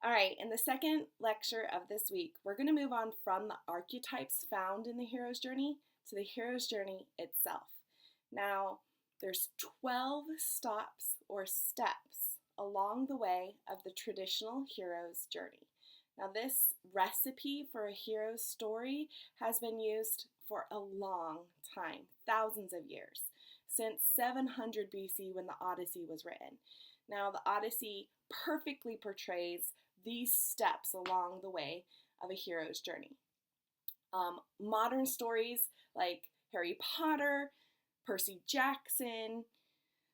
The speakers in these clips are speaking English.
All right, in the second lecture of this week, we're going to move on from the archetypes found in the hero's journey to the hero's journey itself. Now, there's 12 stops or steps along the way of the traditional hero's journey. Now, this recipe for a hero's story has been used for a long time, thousands of years, since 700 BC when the Odyssey was written. Now, the Odyssey perfectly portrays these steps along the way of a hero's journey. Modern stories like Harry Potter, Percy Jackson,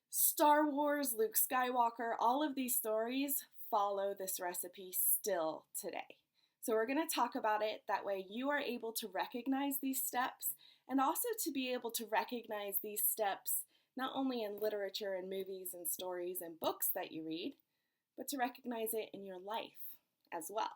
Star Wars, Luke Skywalker, all of these stories follow this recipe still today. So we're going to talk about it, that way you are able to recognize these steps and also to be able to recognize these steps not only in literature and movies and stories and books that you read, but to recognize it in your life as well.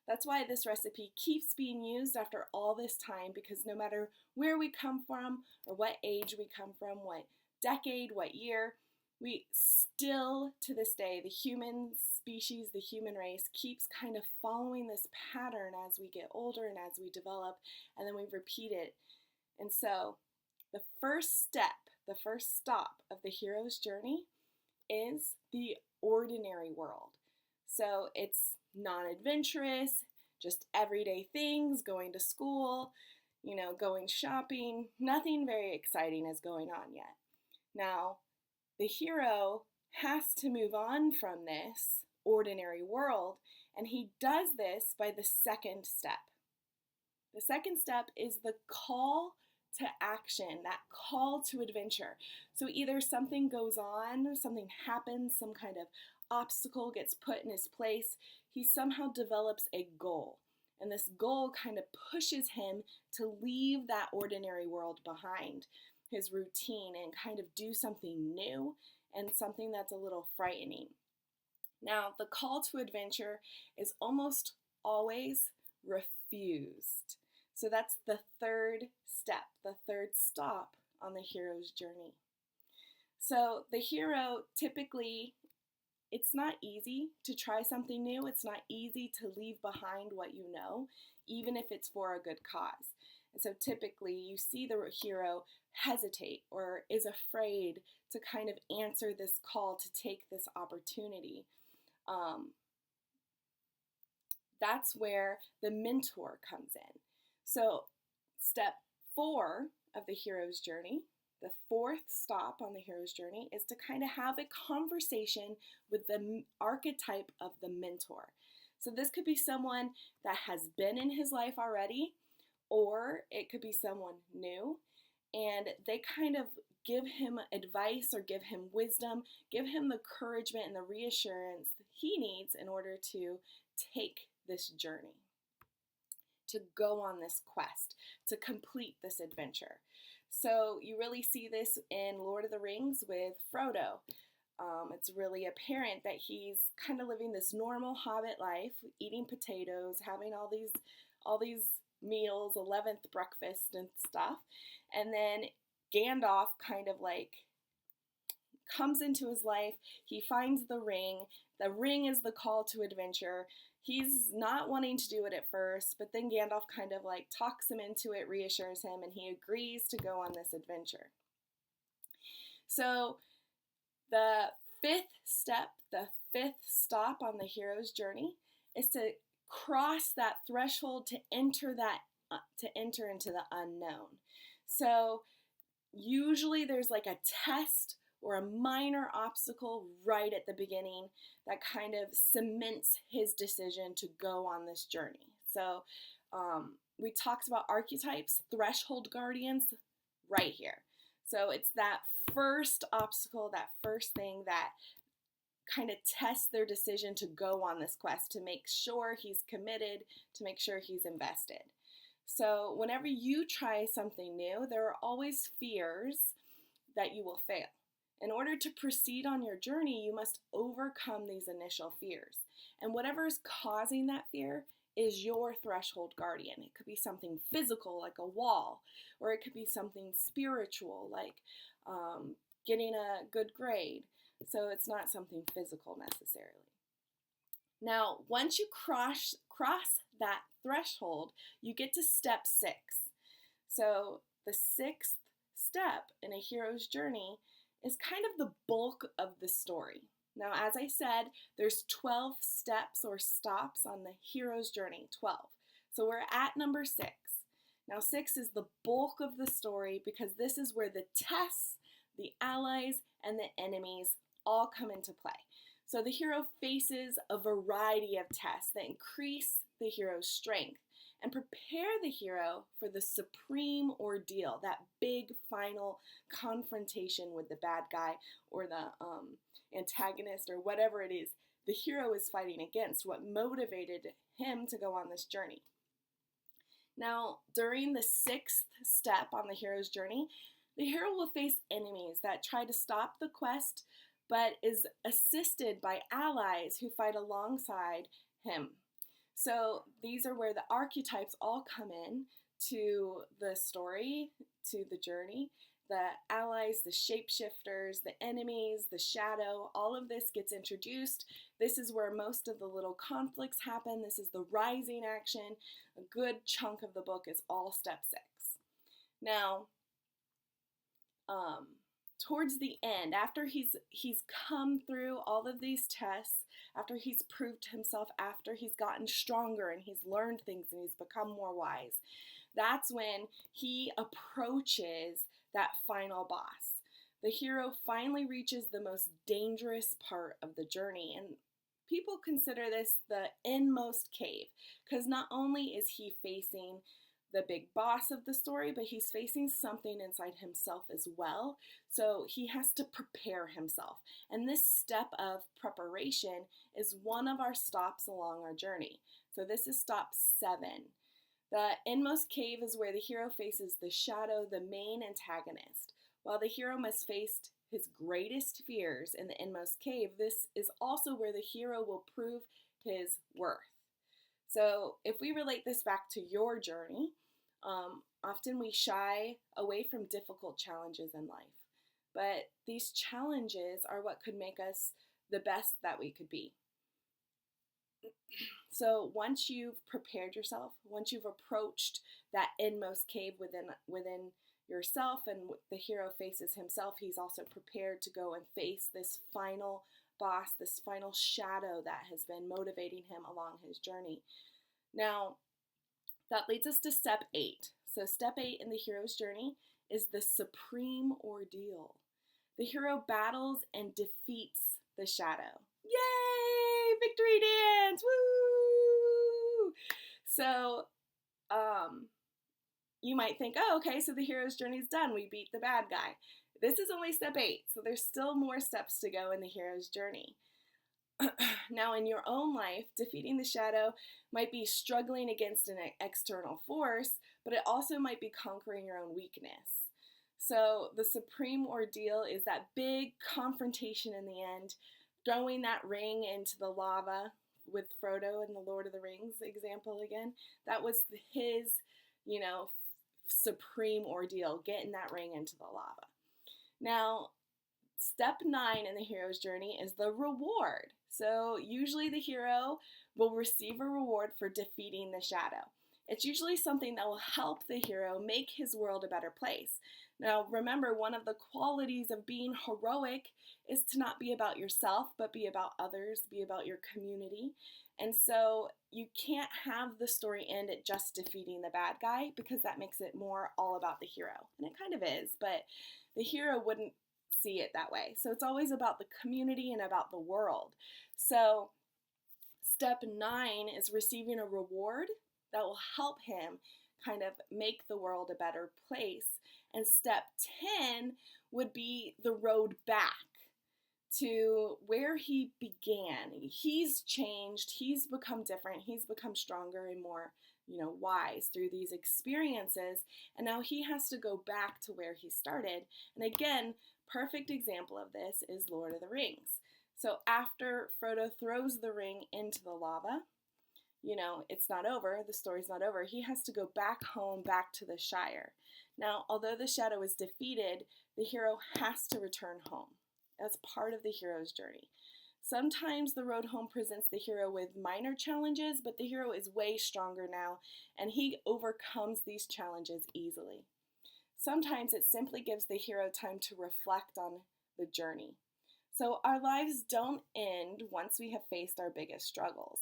That's why this recipe keeps being used after all this time, because no matter where we come from or what age we come from, what decade, what year, we still, to this day, the human species, the human race, keeps kind of following this pattern as we get older and as we develop, and then we repeat it. And so the first step, the first stop of the hero's journey is the ordinary world. So it's non-adventurous, just everyday things, going to school, going shopping. Nothing very exciting is going on yet. Now, the hero has to move on from this ordinary world, and he does this by the second step. The second step is the call to action, that call to adventure. So either something goes on, something happens, some kind of obstacle gets put in his place, he somehow develops a goal. And this goal kind of pushes him to leave that ordinary world behind, his routine, and kind of do something new and something that's a little frightening. Now, the call to adventure is almost always refused. So that's the third step, the third stop on the hero's journey. So the hero typically, it's not easy to try something new. It's not easy to leave behind what you know, even if it's for a good cause. And so typically you see the hero hesitate or is afraid to kind of answer this call to take this opportunity. That's where the mentor comes in. So step 4 of the hero's journey, the fourth stop on the hero's journey, is to kind of have a conversation with the archetype of the mentor. So this could be someone that has been in his life already, or it could be someone new, and they kind of give him advice or give him wisdom, give him the encouragement and the reassurance that he needs in order to take this journey, to go on this quest, to complete this adventure. So you really see this in Lord of the Rings with Frodo. It's really apparent that he's kind of living this normal hobbit life, eating potatoes, having all these meals, 11th breakfast and stuff. And then Gandalf kind of like comes into his life. He finds the ring. The ring is the call to adventure. He's not wanting to do it at first, but then Gandalf kind of like talks him into it, reassures him, and he agrees to go on this adventure. So the fifth step, the fifth stop on the hero's journey, is to cross that threshold to enter into the unknown. So usually there's like a test or a minor obstacle right at the beginning that kind of cements his decision to go on this journey. So we talked about archetypes, threshold guardians, right here. So it's that first obstacle, that first thing that kind of tests their decision to go on this quest, to make sure he's committed, to make sure he's invested. So whenever you try something new, there are always fears that you will fail. In order to proceed on your journey, you must overcome these initial fears. And whatever is causing that fear is your threshold guardian. It could be something physical, like a wall, or it could be something spiritual, like getting a good grade. So it's not something physical necessarily. Now, once you cross that threshold, you get to step 6. So the 6th step in a hero's journey is kind of the bulk of the story. Now, as I said, there's 12 steps or stops on the hero's journey, 12. So we're at number 6. Now, 6 is the bulk of the story because this is where the tests, the allies, and the enemies all come into play. So the hero faces a variety of tests that increase the hero's strength and prepare the hero for the supreme ordeal, that big final confrontation with the bad guy or the antagonist or whatever it is the hero is fighting against, what motivated him to go on this journey. Now, during the 6th step on the hero's journey, the hero will face enemies that try to stop the quest, but is assisted by allies who fight alongside him. So these are where the archetypes all come in to the story, to the journey. The allies, the shapeshifters, the enemies, the shadow, all of this gets introduced. This is where most of the little conflicts happen. This is the rising action. A good chunk of the book is all step 6. Now, towards the end, after he's come through all of these tests, after he's proved himself, after he's gotten stronger and he's learned things and he's become more wise, that's when he approaches that final boss. The hero finally reaches the most dangerous part of the journey, and people consider this the inmost cave, because not only is he facing the big boss of the story, but he's facing something inside himself as well. So he has to prepare himself. And this step of preparation is one of our stops along our journey. So this is stop 7. The inmost cave is where the hero faces the shadow, the main antagonist. While the hero must face his greatest fears in the inmost cave, this is also where the hero will prove his worth. So if we relate this back to your journey, often we shy away from difficult challenges in life. But these challenges are what could make us the best that we could be. So once you've prepared yourself, once you've approached that inmost cave within yourself, and the hero faces himself, he's also prepared to go and face this final boss, this final shadow that has been motivating him along his journey. Now, that leads us to step 8. So step 8 in the hero's journey is the supreme ordeal. The hero battles and defeats the shadow. Yay! Victory dance! Woo! So, you might think, oh, okay, so the hero's journey is done. We beat the bad guy. This is only step 8, so there's still more steps to go in the hero's journey. Now, in your own life, defeating the shadow might be struggling against an external force, but it also might be conquering your own weakness. So the supreme ordeal is that big confrontation in the end, throwing that ring into the lava with Frodo in the Lord of the Rings example again. That was his, supreme ordeal, getting that ring into the lava. Now, step 9 in the hero's journey is the reward. So usually the hero will receive a reward for defeating the shadow. It's usually something that will help the hero make his world a better place. Now remember, one of the qualities of being heroic is to not be about yourself, but be about others, be about your community. And so you can't have the story end at just defeating the bad guy, because that makes it more all about the hero. And it kind of is, but the hero wouldn't see it that way. So it's always about the community and about the world. So step 9 is receiving a reward that will help him kind of make the world a better place. And step 10 would be the road back to where he began. He's changed, he's become different, he's become stronger and more, wise through these experiences. And now he has to go back to where he started. And again, perfect example of this is Lord of the Rings. So after Frodo throws the ring into the lava, it's not over, the story's not over. He has to go back home, back to the Shire. Now, although the shadow is defeated, the hero has to return home. That's part of the hero's journey. Sometimes the road home presents the hero with minor challenges, but the hero is way stronger now, and he overcomes these challenges easily. Sometimes it simply gives the hero time to reflect on the journey. So our lives don't end once we have faced our biggest struggles.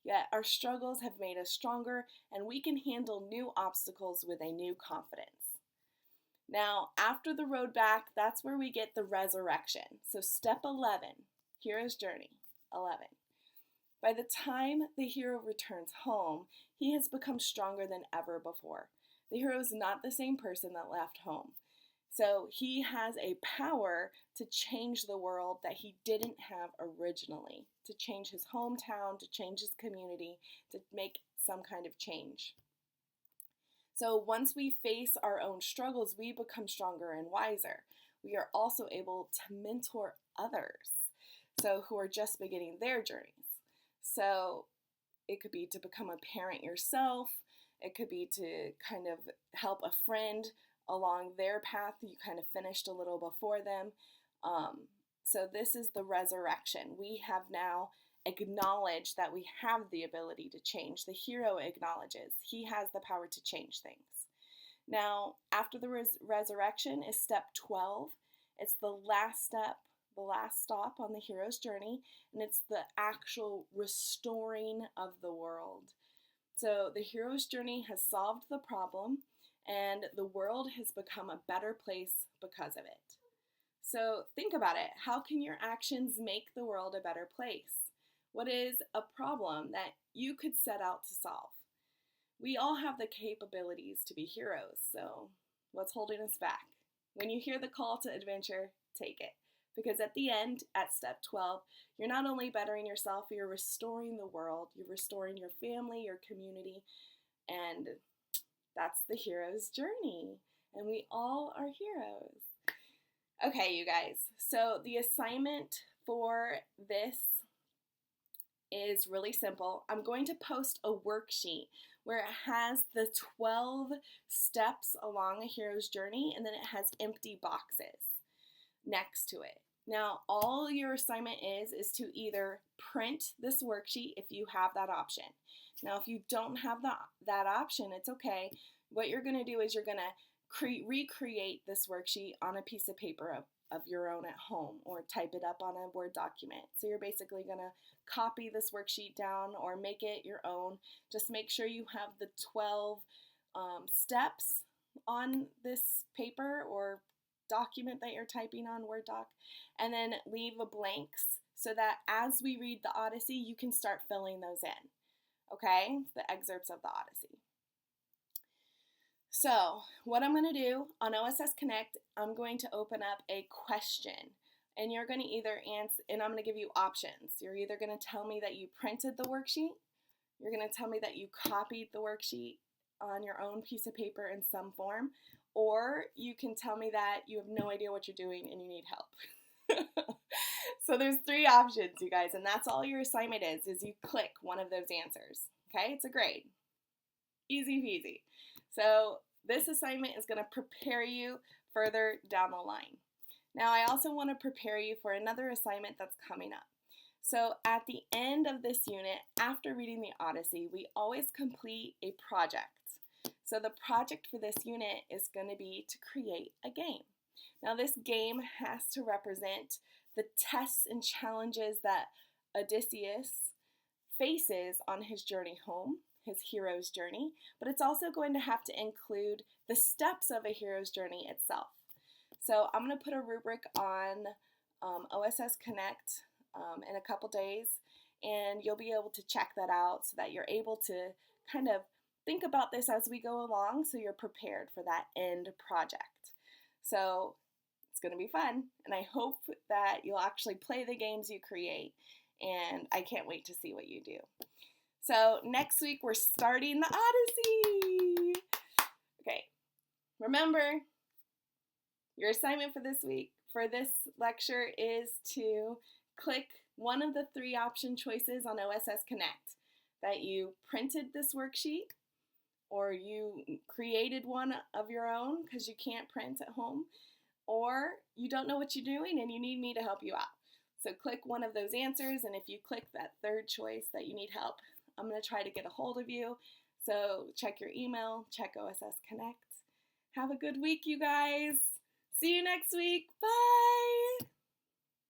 Yet our struggles have made us stronger, and we can handle new obstacles with a new confidence. Now, after the road back, that's where we get the resurrection. So step 11, hero's journey, 11. By the time the hero returns home, he has become stronger than ever before. The hero is not the same person that left home. So he has a power to change the world that he didn't have originally, to change his hometown, to change his community, to make some kind of change. So once we face our own struggles, we become stronger and wiser. We are also able to mentor others, so who are just beginning their journeys. So it could be to become a parent yourself. It could be to kind of help a friend along their path. You kind of finished a little before them. So this is the resurrection. We have now acknowledged that we have the ability to change. The hero acknowledges he has the power to change things. Now, after the resurrection is step 12. It's the last step, the last stop on the hero's journey, and it's the actual restoring of the world. So the hero's journey has solved the problem, and the world has become a better place because of it. So think about it. How can your actions make the world a better place? What is a problem that you could set out to solve? We all have the capabilities to be heroes, so what's holding us back? When you hear the call to adventure, take it. Because at the end, at step 12, you're not only bettering yourself, you're restoring the world, you're restoring your family, your community, and that's the hero's journey. And we all are heroes. Okay, you guys, so the assignment for this is really simple. I'm going to post a worksheet where it has the 12 steps along a hero's journey, and then it has empty boxes next to it. Now, all your assignment is to either print this worksheet if you have that option. Now, if you don't have that option, it's okay. What you're going to do is you're going to recreate this worksheet on a piece of paper of your own at home, or type it up on a Word document. So you're basically going to copy this worksheet down or make it your own. Just make sure you have the 12 steps on this paper or document that you're typing on Word doc, and then leave a blanks so that as we read the Odyssey, you can start filling those in. Okay? The excerpts of the Odyssey. So what I'm going to do on OSS Connect, I'm going to open up a question, and you're going to either answer, and I'm going to give you options. You're either going to tell me that you printed the worksheet, you're going to tell me that you copied the worksheet on your own piece of paper in some form, or you can tell me that you have no idea what you're doing and you need help. So there's 3 options, you guys, and that's all your assignment is you click one of those answers. Okay, it's a grade. Easy peasy. So this assignment is going to prepare you further down the line. Now, I also want to prepare you for another assignment that's coming up. So at the end of this unit, after reading the Odyssey, we always complete a project. So the project for this unit is going to be to create a game. Now, this game has to represent the tests and challenges that Odysseus faces on his journey home, his hero's journey, but it's also going to have to include the steps of a hero's journey itself. So I'm going to put a rubric on OSS Connect in a couple days, and you'll be able to check that out so that you're able to kind of think about this as we go along so you're prepared for that end project. So it's going to be fun, and I hope that you'll actually play the games you create, and I can't wait to see what you do. So next week we're starting the Odyssey. Okay, remember, your assignment for this week, for this lecture, is to click one of the 3 option choices on OSS Connect. That you printed this worksheet, or you created one of your own because you can't print at home, or you don't know what you're doing and you need me to help you out. So click one of those answers, and if you click that third choice that you need help, I'm going to try to get a hold of you. So check your email, check OSS Connect. Have a good week, you guys. See you next week. Bye.